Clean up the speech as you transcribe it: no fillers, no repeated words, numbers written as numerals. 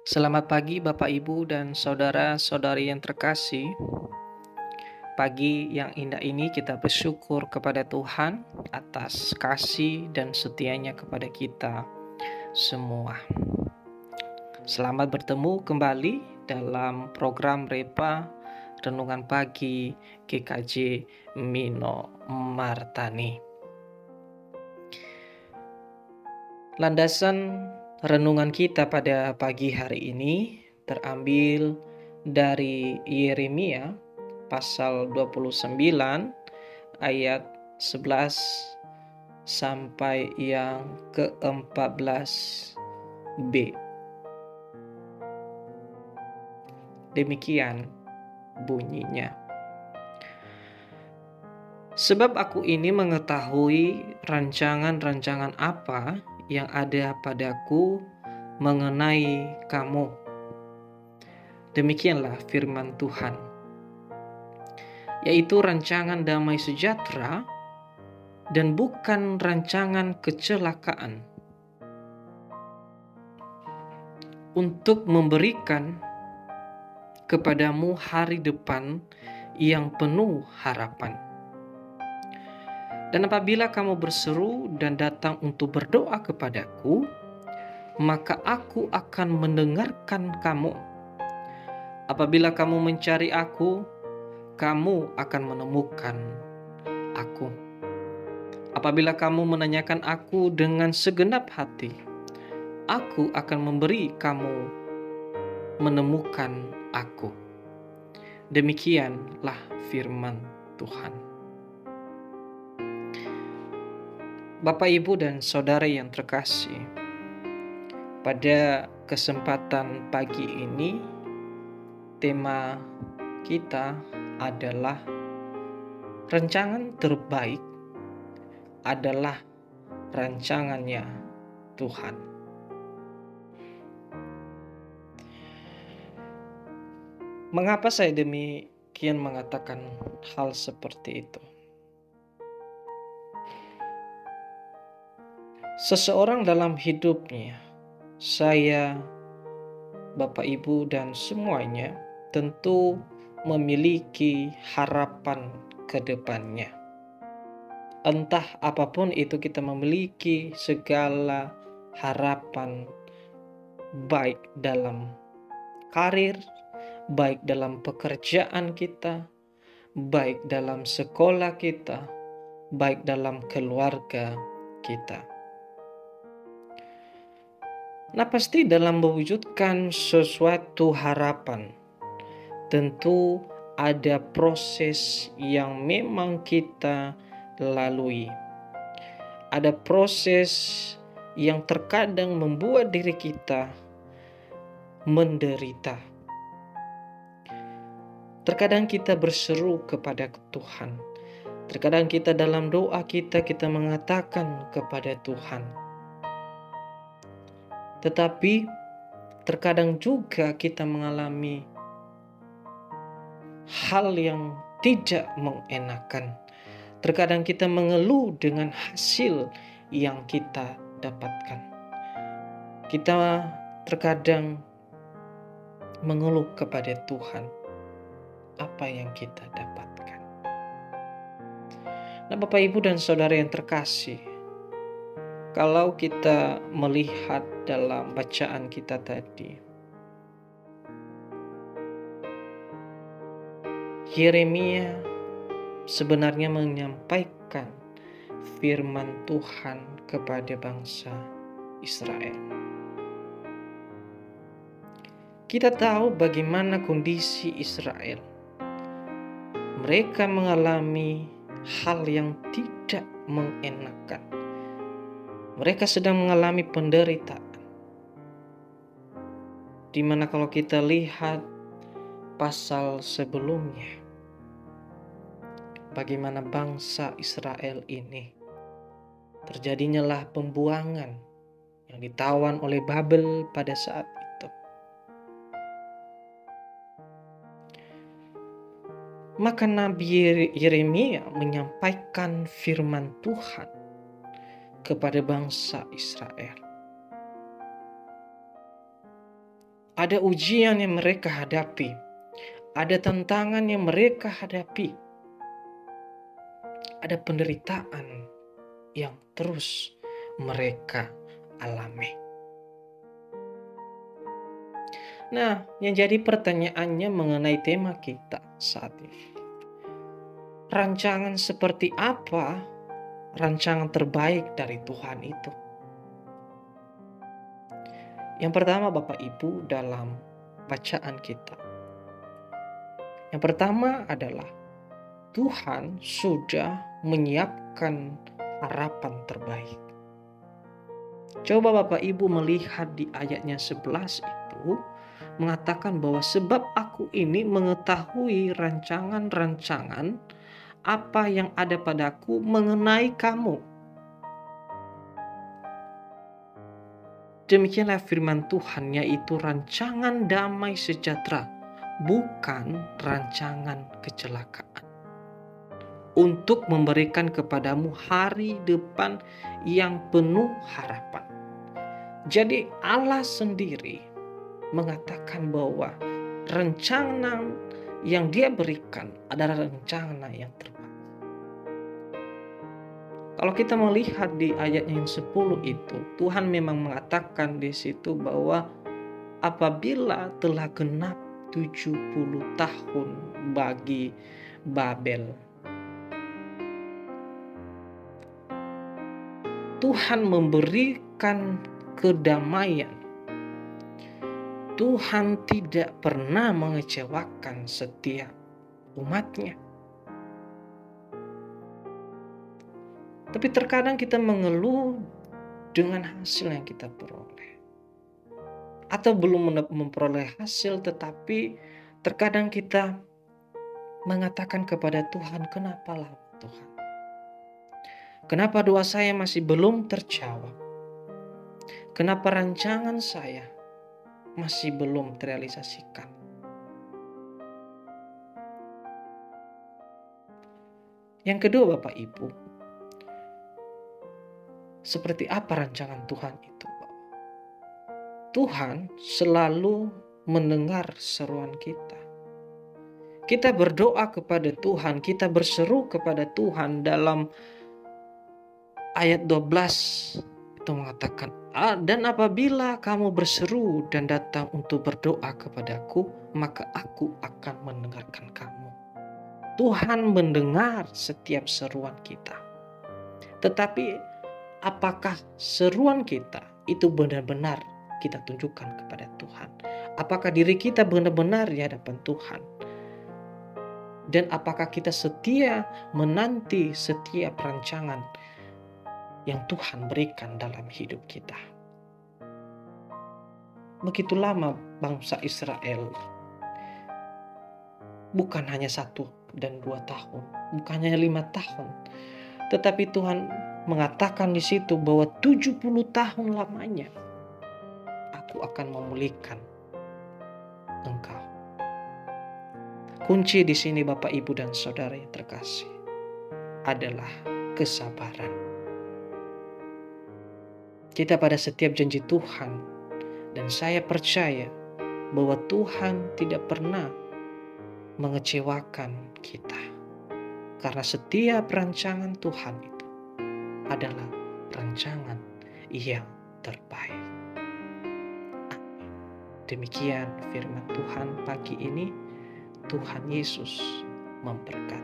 Selamat pagi Bapak Ibu dan saudara-saudari yang terkasih. Pagi yang indah ini kita bersyukur kepada Tuhan atas kasih dan setianya kepada kita semua. Selamat bertemu kembali dalam program Repa Renungan Pagi GKJ Mino Martani. Landasan renungan kita pada pagi hari ini terambil dari Yeremia pasal 29 ayat 11 sampai yang ke-14b. Demikian bunyinya. Sebab aku ini mengetahui rancangan-rancangan apa yang ada padaku mengenai kamu. Demikianlah firman Tuhan, yaitu rancangan damai sejahtera dan bukan rancangan kecelakaan, untuk memberikan kepadamu hari depan yang penuh harapan. Dan apabila kamu berseru dan datang untuk berdoa kepadaku, maka aku akan mendengarkan kamu. Apabila kamu mencari aku, kamu akan menemukan aku. Apabila kamu menanyakan aku dengan segenap hati, aku akan memberi kamu menemukan aku. Demikianlah firman Tuhan. Bapak, Ibu, dan Saudara yang terkasih, pada kesempatan pagi ini tema kita adalah rancangan terbaik adalah rancangannya Tuhan. Mengapa saya demikian mengatakan hal seperti itu? Seseorang dalam hidupnya, saya, Bapak, Ibu, dan semuanya tentu memiliki harapan ke depannya. Entah apapun itu, kita memiliki segala harapan, baik dalam karir, baik dalam pekerjaan kita, baik dalam sekolah kita, baik dalam keluarga kita. Nah, pasti dalam mewujudkan sesuatu harapan, tentu ada proses yang memang kita lalui. Ada proses yang terkadang membuat diri kita menderita. Terkadang kita berseru kepada Tuhan. Terkadang kita dalam doa kita mengatakan kepada Tuhan. Tetapi terkadang juga kita mengalami hal yang tidak mengenakan. Terkadang kita mengeluh dengan hasil yang kita dapatkan. Kita terkadang mengeluh kepada Tuhan apa yang kita dapatkan. Nah, Bapak, Ibu, dan Saudara yang terkasih, kalau kita melihat dalam bacaan kita tadi, Yeremia sebenarnya menyampaikan firman Tuhan kepada bangsa Israel. Kita tahu bagaimana kondisi Israel. Mereka mengalami hal yang tidak mengenakan. Mereka sedang mengalami penderitaan. Dimana kalau kita lihat pasal sebelumnya, bagaimana bangsa Israel ini terjadinyalah pembuangan yang ditawan oleh Babel pada saat itu. Maka Nabi Yeremia menyampaikan firman Tuhan kepada bangsa Israel. ada ujian yang mereka hadapi, ada tantangan yang mereka hadapi, ada penderitaan yang terus mereka alami. Nah, yang jadi pertanyaannya mengenai tema kita saat ini. Rancangan seperti apa rancangan terbaik dari Tuhan itu? Yang pertama Bapak Ibu dalam bacaan kita. Yang pertama adalah Tuhan sudah menyiapkan harapan terbaik. Coba Bapak Ibu melihat di ayatnya 11 itu mengatakan bahwa sebab aku ini mengetahui rancangan-rancangan apa yang ada padaku mengenai kamu. Demikianlah firman Tuhan, yaitu rancangan damai sejahtera, bukan rancangan kecelakaan, untuk memberikan kepadamu hari depan yang penuh harapan. Jadi Allah sendiri mengatakan bahwa rencana yang Dia berikan adalah rencana yang terbaik. Kalau kita melihat di ayat yang 10 itu, Tuhan memang mengatakan di situ bahwa apabila telah genap 70 tahun bagi Babel, Tuhan memberikan kedamaian. Tuhan tidak pernah mengecewakan setiap umatnya. Tapi terkadang kita mengeluh dengan hasil yang kita peroleh. Atau belum memperoleh hasil, tetapi terkadang kita mengatakan kepada Tuhan, kenapa lama Tuhan? Kenapa doa saya masih belum terjawab? Kenapa rancangan saya masih belum terrealisasikan? Yang kedua Bapak Ibu, seperti apa rancangan Tuhan itu? Tuhan selalu mendengar seruan kita. Kita berdoa kepada Tuhan, kita berseru kepada Tuhan. Dalam ayat 12 itu mengatakan, dan apabila kamu berseru dan datang untuk berdoa kepadaku, maka aku akan mendengarkan kamu. Tuhan mendengar setiap seruan kita. Tetapi apakah seruan kita itu benar-benar kita tunjukkan kepada Tuhan? Apakah diri kita benar-benar di hadapan Tuhan? Dan apakah kita setia menanti setiap rancangan yang Tuhan berikan dalam hidup kita? Begitu lama bangsa Israel, bukan hanya 1 dan 2 tahun, bukan hanya 5 tahun, tetapi Tuhan mengatakan di situ bahwa 70 tahun lamanya aku akan memulihkan engkau. Kunci di sini Bapak Ibu dan Saudara yang terkasih adalah kesabaran. Kita pada setiap janji Tuhan, dan saya percaya bahwa Tuhan tidak pernah mengecewakan kita. Karena setiap rancangan Tuhan itu adalah rancangan yang terbaik. Amin. Demikian firman Tuhan pagi ini. Tuhan Yesus memberkati.